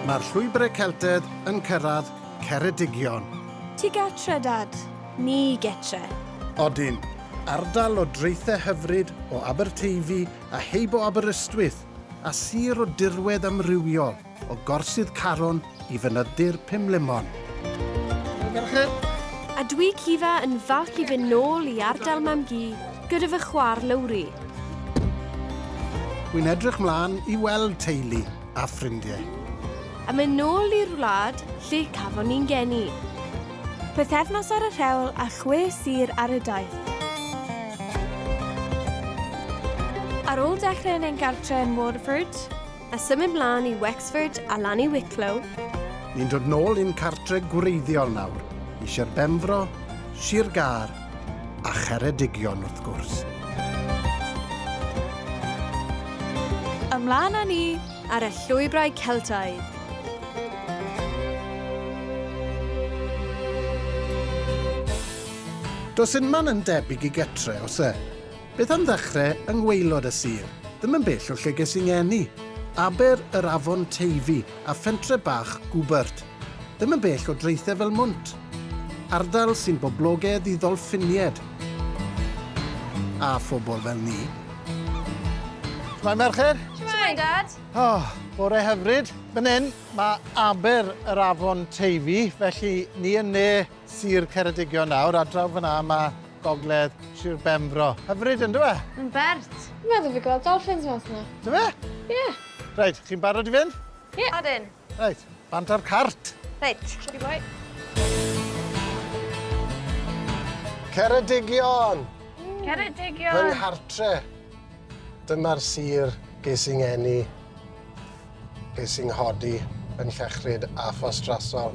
Mae'r llwybrau Celtedd yn cyrraedd Ceredigion. Ti gatre, Dad? Ni getre. Odyn, ardal o draethau hyfryd o Aberteifi a heib o Aberystwyth a sir o dirwedd amrywiol o gorsydd Caron i fynyddu'r Pumlimon. A dwi Cifa yn falch i fynd nôl i ardal Mam Gi gyda fy chwa'r Lowri. Wy'n edrych mlaen i weld teulu a ffrindiau. A mynd nôl i'r wlad lle cafon ni'n geni. Pythefnos ar y rhewl a 6 sir ar y daith. Ar ôl dechrau yn ein gartre yn Waterford, a symud mlaen i Wexford a lan i Wicklow, ni'n dod nôl i'n cartre gwreiddiol nawr, i Sir Benfro, Sir Gar a Cheredigion wrth gwrs. Ymlaen â ni ar y llwybrau Celtaidd. Does unman yn debyg i getre, os e? Beth am ddechrau yng ngwaelod y sir? Ddim yn bell o lle ges i'n ngeni. Aber yr Afon Teifi a phhentre bach Gwbert. Ddim yn bell o draethau fel Mwnt. Ardal sy'n boblogaidd i ddolffinied. A phobl fel ni. Shwmai merched? Shwmai, Dad? Bore hyfryd. Fan hyn, mae aber yr Afon Teifi, felly ni yn ne sir Ceredigion nawr, a draw fyna mae gogledd Sir Benfro. Hyfryd yn dwi? Yn bert. Dwi'n meddwl fi gweld dolphins mas yna. Dwi? Ie. Reit, chi'n barod i fynd? Ie. Adyn. Reit, bant ar cart. Reit, siwr i boi. Ceredigion! Ceredigion. Fy nghartre. Dyma'r sir ges i'n ngeni, ges i'n hodi yn Llechryd a Phostrasol.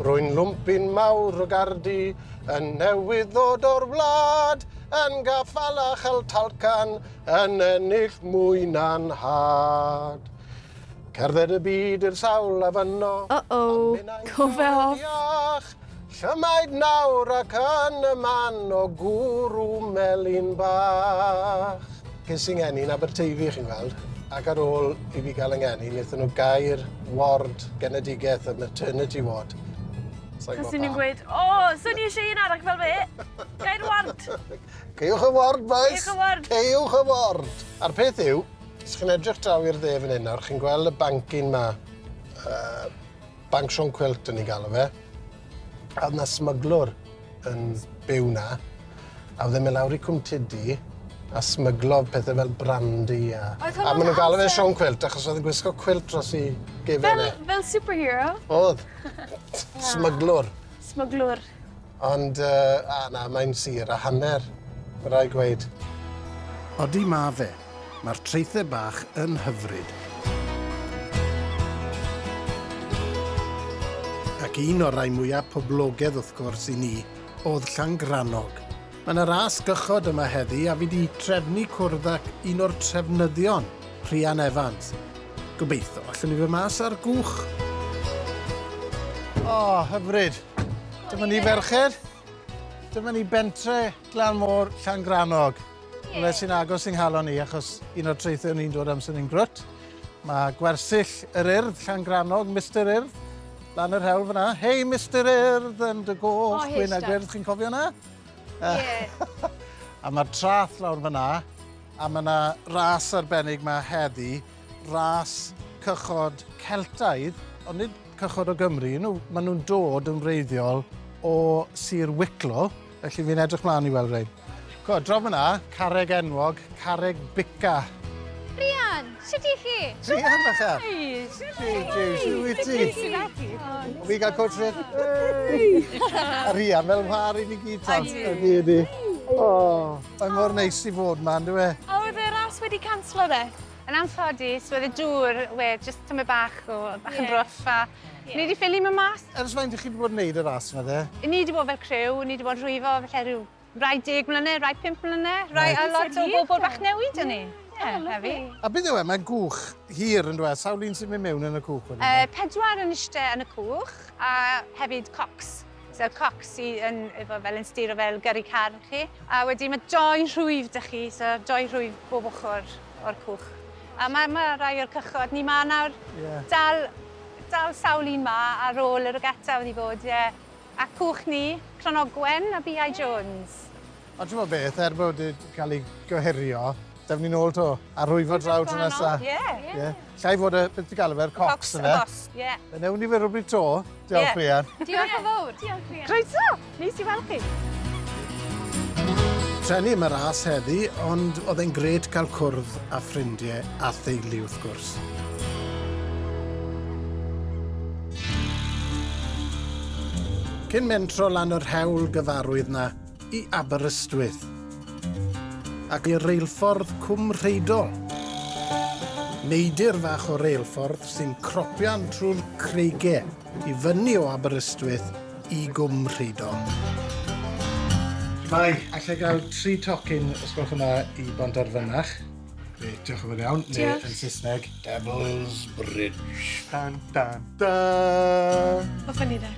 Rwy'n lwmpyn mawr o gardi, yn newydd ddod o'r wlad, yn gaffal a chaltalcan, yn ennill mwy na'n had. Cerdded y byd i'r sawl a fyno. Go fe off. Llymaid nawr ac yn y man o gwrw melyn bach. Ges i'n ngeni'n Aberteifi, chi'n gweld, ac ar ôl i fi gael yng ngeni, wnaethon nhw gair ward genedigaeth, y maternity ward. Cos ni'n gweud, so ni eisiau un arall fel fe? Gair ward. Ceiwch y ward, boys. Ceiwch y ward. Ceiwch y ward. A'r peth yw, os chi'n edrych draw i'r dde fan hyn nawr, chi'n gweld y bancyn ma, Banc Sion Cwilt yn ei galw fe, a oedd yna smuglwr yn byw na, a oedd e'n mynd lawr i Cwm Tidi, a smyglo pethau fel brandy a maen nhw'n galw fe Sion Cwilt, achos oedd yn gwisgo cwilt dros i gefau. Fel superhero? Oedd. Smuglwr. Smuglwr. Ond, na, mae'n sir a hanner, mae rai gweud. Odi ma fe, mae'r traethau bach yn hyfryd. Ac un o'r rai mwyaf poblogaidd wrth gwrs i ni oedd Llangrannog. Mae yna ras gychod yma heddi a fi wedi trefnu cwrdd ac un o'r trefnyddion, Rhian Evans. Gobeithio, allwn ni fy mas ar gwch. Hyfryd. Dyma ni ferched. Dyma ni bentre Glanmor Llangrannog. Yle sy'n agos i'n nghalon ni, achos un o'r traethau ni'n dod amser ni'n grwt. Mae gwersyll yr Urdd Llangrannog, Mr Urdd, lan yr hewl fyna. Hei, Mr Urdd yn dy goch, Gwyn a Gwyrdd, chi'n cofio hwnna? A mae'r trath lawr fyna, a mae yna ras arbennig yma heddi, ras cychod Celtaidd, ond nid cychod o Gymru, maen nhw'n dod yn wreiddiol o Sir Wicklow, felly fi'n edrych mlaen i weld rhain. Draw fyna, carreg enwog, carreg bica. Rhian, sut i chi? Rhian, facha? Siw i ti? O fi gael coach rhaid? A Rhian, fel mhar i ni gyd tan. Ydi. Mae'n mor neis i fod man, dwi e? A oedd y ras wedi canslo de? Yn anffodus, oedd y dŵr, jyst tyma bach yn rough, a ni wedi ffili mewn mas. Ers faint i chi wedi bod yn neud y ras yma, de? Ni wedi bod fel criw, ni wedi bod rhwyfo, felly rhyw rai 10 mlynedd, rai 5 mlynedd, a lot o bobl bach newid yn ni. Hefi. A beth yw e, mae'n gwch hir yn dweud, sawl un sy'n mynd mewn yn y cwch? 4 yn eistedd yn y cwch, a hefyd cocs. So cocs efo fel yn styro fel gyrru car chi. A wedyn mae 2 rhwyf dych chi, so 2 rhwyf bob ochr o'r cwch. A mae rai o'r cychod, ni ma nawr dal dal sawl un ma ar ôl yr ogeta wedi bod, ie. A cwch ni, Cronogwen a B.I. Jones. Ond ti'n meddwl beth, bod wedi cael ei goherio, defnydd nôl to, a rwyfo draw tro nesa. Ie. Llai fod beth ti'n gael efo'r cocs yna. Ie. Newn ni fe rhywbryd to. Diolch Rhian. Diolch yn fawr. Diolch Rhian. Croeso, nes i weld chi. Trenu yma ras heddi, ond oedd e'n gred cael cwrdd â ffrindiau a theulu wrth gwrs. Cyn mentro lan yr hewl gyfarwydd na i Aberystwyth ac i'r reilffordd Cwm Rheidol. Neidr fach o reilffordd sy'n cropian trwy'r creigau i fyny o Aberystwyth i Gwm Rheidol. Mae, allai gael 3 tocyn ysgolch yma i Bontarfynach. Diolch yn fawr iawn. Neu yn Saesneg, Devil's Bridge. Dan, dan, dan. Hoffwn ni de.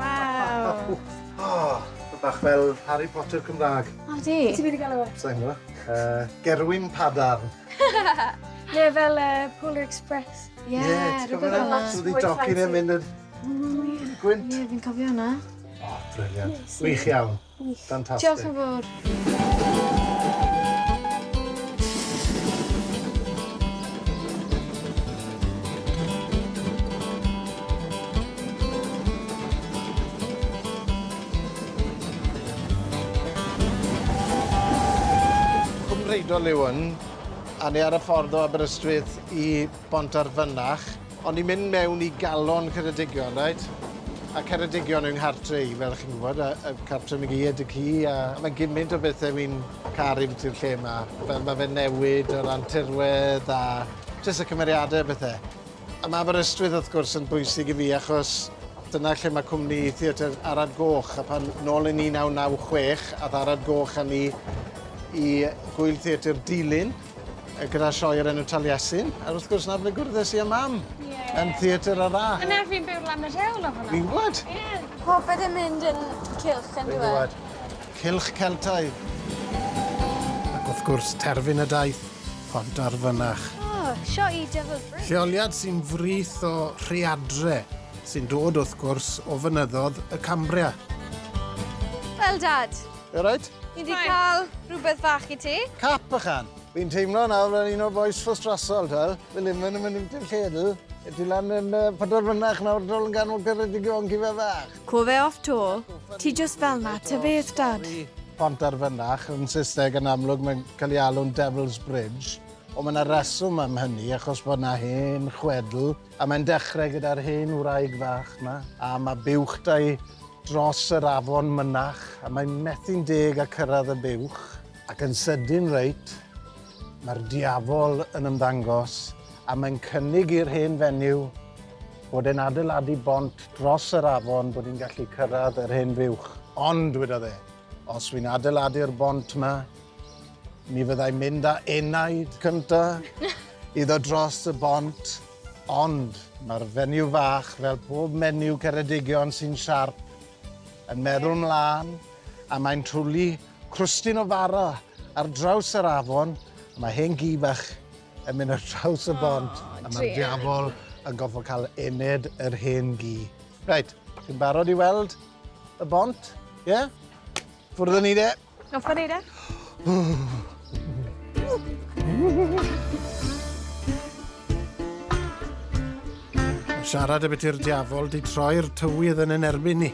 Waw. Bach fel Harry Potter Cymraeg. O, di? Ti wedi gael o? Sa'n nhw? Gerwyn Padarn. Ne, fel Polar Express. Ie, rhywbeth fel yna. So wedi docyn yn mynd yn gwynt. Ie, fi'n cofio hwnna. O, briliant. Wych iawn. Fantastic. Diolch yn fawr. Cwm Rheidol yw hwn, a ni ar y ffordd o Aberystwyth i Bontarfynach, ond ni'n mynd mewn i galon Ceredigion, right? A Ceredigion yw'n nghartre i, fel chi'n gwybod, a cartre mi gyd y ci, a mae gymaint o bethau mi'n caru beth i'r lle yma. Fel mae fe'n newid o ran tirwedd a jyst y cymeriadau bethau. A mae Aberystwyth wrth gwrs yn bwysig i fi, achos dyna lle mae cwmni Theatr Arad Goch, a pan nôl yn 1996, a Arad Goch a ni i Gwyl Theatr Dilyn, gyda sioe o'r enw Taliesin. A wrth gwrs na ble gwrddais i a mam yn Theatr Ara. Yna fi'n byw lan y rhewl o hwnna. Fi'n gwybod? Popeth yn mynd yn cilch yn Fi'n gwybod. Cilch Celtaidd. Ac wrth gwrs terfyn y daith, Pontarfynach. O, sio i Devil's Bridge. Lleoliad sy'n frith o rheadre, sy'n dod wrth gwrs o fynyddodd y Cambria. Wel, Dad, All right? ni wedi cael rhywbeth fach i ti. Cap ychan. Fi'n teimlo nawr fel un o boes ffrostrasol, tal. Fel ddim yn mynd i'r lledl. Ydy lan yn Pontarfynach nawr drol yn ganol Ceredigion gyfe fach. Cofe off to, ti just fel na, ty beth, Dad? Pontarfynach yn Saesneg yn amlwg mae'n cael ei alw'n Devil's Bridge. Ond mae yna reswm am hynny achos bod yna hen chwedl a mae'n dechrau gyda'r hen wraig fach yma. A mae buwchdau dros yr afon mynach a mae'n methu'n deg a cyrraedd y buwch. Ac yn sydyn reit, mae'r diafol yn ymddangos a mae'n cynnig i'r hen fenyw bod e'n adeiladu bont dros yr afon bod hi'n gallu cyrraedd yr hen fuwch. Ond, wedodd e, os fi'n adeiladu'r bont yma, mi fyddai'n mynd â enaid cynta iddo dros y bont. Ond mae'r fenyw fach, fel pob menyw Ceredigion sy'n siarp, yn meddwl mlaen a mae'n trwlu crwstyn o fara ar draws yr afon. Mae hen gi bach yn mynd ar draws y bont a mae'r diafol yn goffo cael ened yr hen gi. Reit, chi'n barod i weld y bont? Ie? Yeah? Ffwrdd ni de? Goffo ni de? Siarad y beth i'r diafol di troi'r tywydd yn erbyn ni.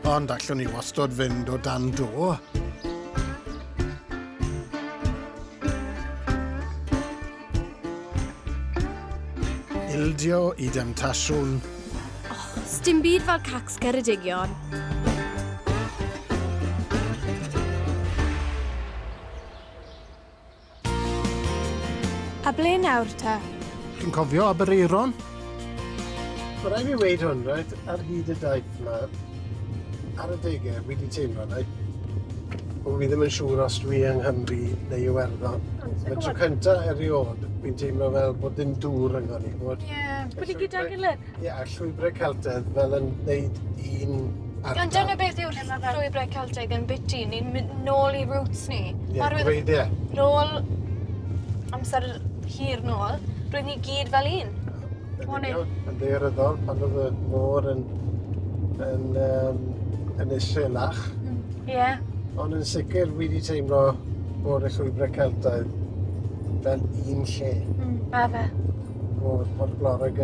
Ond allwn ni wastod fynd o dan do. Ildio i demtasiwn. Sdim byd fel cacs Ceredigion. A ble nawr ta? Chi'n cofio Aberaeron? Mae rhaid mi weid hwn, right? Ar hyd y daith yma, ar y degau, wedi teimlo, right? Fi ddim yn siŵr os dwi yng Nghymru neu Iwerddon. Mae tro cynta eriod, fi'n teimlo fel bod dim dŵr yng Nghymru. Ie, bod ni gyda'r gilydd. Ie, llwybrau Celtedd fel yn gwneud un Ond dyna beth yw'r llwybrau Celtaidd yn biti. Ni'n mynd nôl i roots ni. Ie, gwreidiau. Nôl amser hir nôl, roedd ni gyd fel un. Yn ddaearyddol, pan oedd y môr yn iselach. Ie. Ond yn sicr, wi wedi teimlo bod y llwybrau Celtaidd fel un lle. A fe. Bod Portglorig,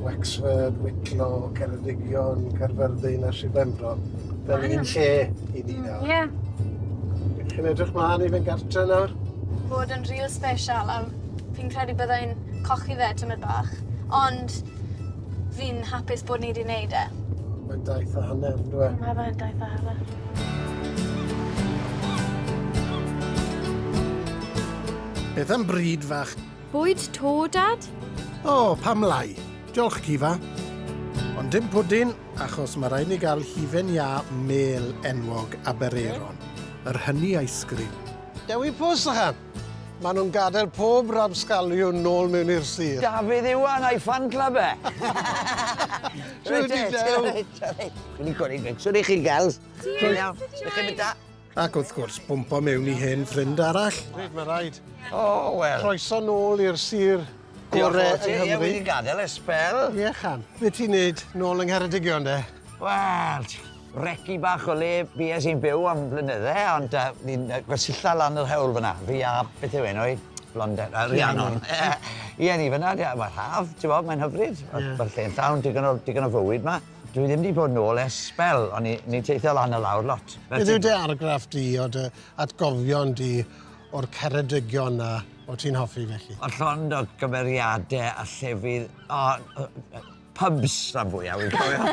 Wexford, Wicklow, Ceredigion, Caerfyrddin a Sir Benfro fel un lle i ni nawr. Ie. Chi'n edrych mlaen i fynd gartre nawr? Bod yn real special a fi'n credu byddai'n cochi fe tymor bach. Ond fi'n hapus bod ni wedi wneud e. Mae'n daith a hanner, dwi. Mae fe'n daith a hanner. Beth am bryd fach? Bwyd to, Dad? O, pam lai. Diolch, Cifa. Ond dim pwdin, achos mae rhaid ni gael hufen ia mel enwog Abereiron. Yr hynny ice cream. Dewi pws ydych Maen nhw'n gadael pob rabsgaliwn nôl mewn i'r sir. Dafydd Iwan a'i fan club e. Shwt i dew? Dwi'n codi gig. Swn i chi gael. Dwi'n iawn. Ydych chi'n mynd da? Ac wrth gwrs, bwmpo mewn i hen ffrind arall. Rhaid, mae rhaid. O, wel. Croeso nôl i'r sir gorau yng Ie, Nghymru. wedi gadael y spel. Ie, Chan. Be ti'n neud nôl yng Ngheredigion, de? Wel, reci bach o le bues i'n byw am blynydde, ond ni'n gwersylla lan yr hewl fyna. Fi a beth yw enw i? Blondet, Rhiannon. Ie, ni fyna, mae'r haf, ti'n bod, mae'n hyfryd. Mae'r lle'n llawn, digon o fywyd ma. Dwi ddim wedi bod nôl ers spel, ond ni'n teithio lan y lawr lot. Beth yw dy argraff di o dy atgofion di o'r Ceredigion na o ti'n hoffi felly? O'r llond o gymeriadau a llefydd, pubs rhan fwyaf, wy'n cofio.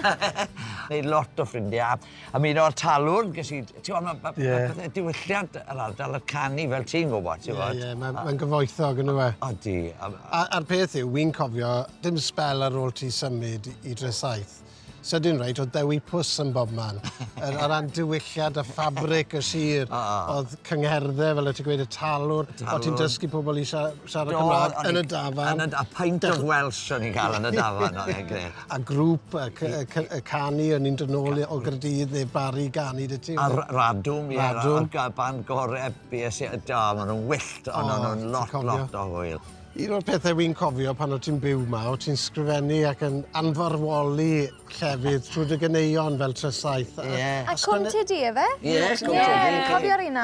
Neud lot o ffrindiau. A mi o'r talwr, ges i, ti'n gwybod, mae diwylliant yr ardal y canu fel ti'n gwybod, ti'n gwybod? Ie, mae'n gyfoethog yn yw e. Odi. A'r peth yw, wy'n cofio, dim spel ar ôl ti symud i Dresaith. Sydyn rhaid, oedd Dewi Pws yn bob man. O ran diwylliad a ffabric y sir, oedd cyngherddau fel y ti'n gweud y talwr, o ti'n dysgu pobl i siarad Cymraeg yn y dafarn. A pint of Welsh o'n i'n cael yn y dafarn, o'n i'n gred. A grŵp, y canu, o'n i'n dod nôl o Gaerdydd neu Bari ganu dy ti. A Radwm, ie, Radwm. a'r band gorau bues i, maen nhw'n wyllt, ond nhw'n lot o hwyl. Un o'r pethau wy'n cofio pan o ti'n byw ma, o ti'n sgrifennu ac yn anfarwoli llefydd trwy dy ganeuon fel Tresaith. A Cwm Tidi, efe? Ie, Cwm Tidi. Cofio'r un na,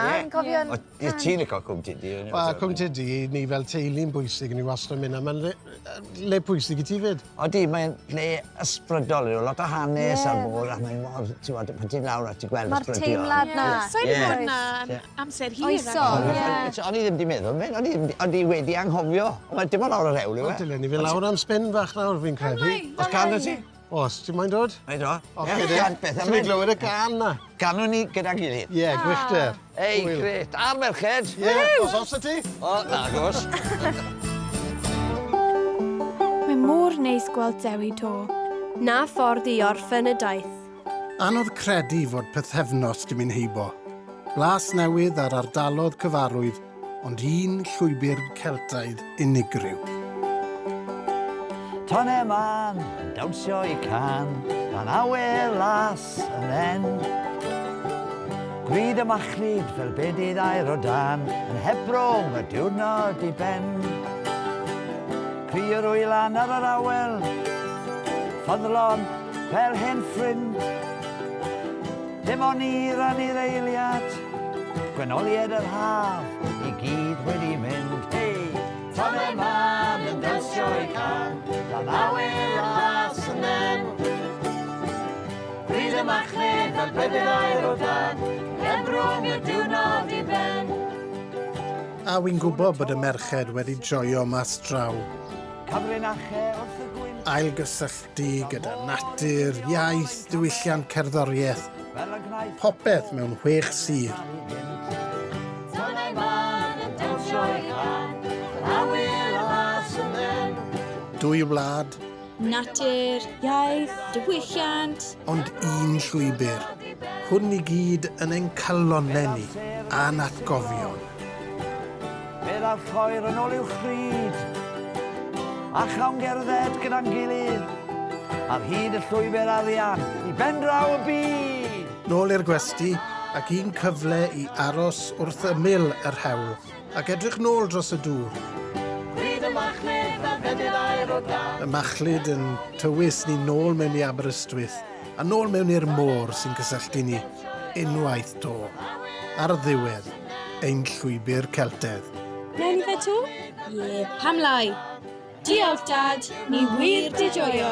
Ie, ti'n licio Cwm Tidi? Wel, Cwm Tidi, ni fel teulu'n bwysig, ni wastad yn mynd, a mae'n le pwysig i ti fyd. Odi, mae'n le ysbrydol, lot o hanes ar môr, a mae'n mor, ti'n gwybod, pan ti'n lawr a ti'n gweld Mae'r ysbrydion. teimlad na. So i bod na amser hir. Oeso, O'n i ddim di meddwl, ond i wedi anghofio. Mae dim ond lawr yr hewl yw e. Dylen ni fynd lawr am spin bach nawr, fi'n credu. Os can ti? Os, ti'n moyn dod? Mae do. Oce, de. Ti'n ei glywed y gan na? Ganwn ni gyda gilydd. Ie, gwychter. Ei, gret. A merched. Ie, os y ti? O, nagos. Mae mor neis gweld Dewi to. Na ffordd i orffen y daith. Anodd credu fod pythefnos dim yn heibo. Blas newydd ar ardalodd cyfarwydd, ond un llwybr Celtaidd unigryw. Tonne man, yn dawnsio i can, gan awyr las yn en. Gwyd y machlid fel bedydd air o dan, yn hebrwng y diwrnod i ben. Cry'r wylan ar yr awel, ffyddlon fel hen ffrind. Dim ond i rannu'r eiliad, gwenoliad yr haf, i gyd wedi mynd. Hei, tonne man yn dawnsio i can, gan awyr las yn en. Gwyd y machlid fel bedydd air o dan, hebrwng y diwrnod i ben. A wy'n gwybod bod y merched wedi joio mas draw. Cyfrinachau wrth y gwyn. Ailgysylltu gyda natur, iaith, diwylliant cerddoriaeth. Popeth mewn 6 sir. Tonne man yn dawnsio i can, gan awyr las yn en. 2 wlad, Natur, iaith, diwylliant. ond un llwybr. Hwn i gyd yn ein calonau ni a'n atgofion. Bydd ar ffoir yn ôl i'w chryd, a chawn gerdded gyda'n gilydd, ar hyd y llwybr arian i ben draw y byd. Nôl i'r gwesti, ac un cyfle i aros wrth ymyl yr hewl, ac edrych nôl dros y dŵr. Y machlud yn tywys ni nôl mewn i Aberystwyth, a nôl mewn i'r môr sy'n cysylltu ni unwaith to. Ar ddiwedd, ein llwybr Celtedd. Wnawn ni fe to? Ie, pam lai. Diolch, Dad. Ni wir di joio.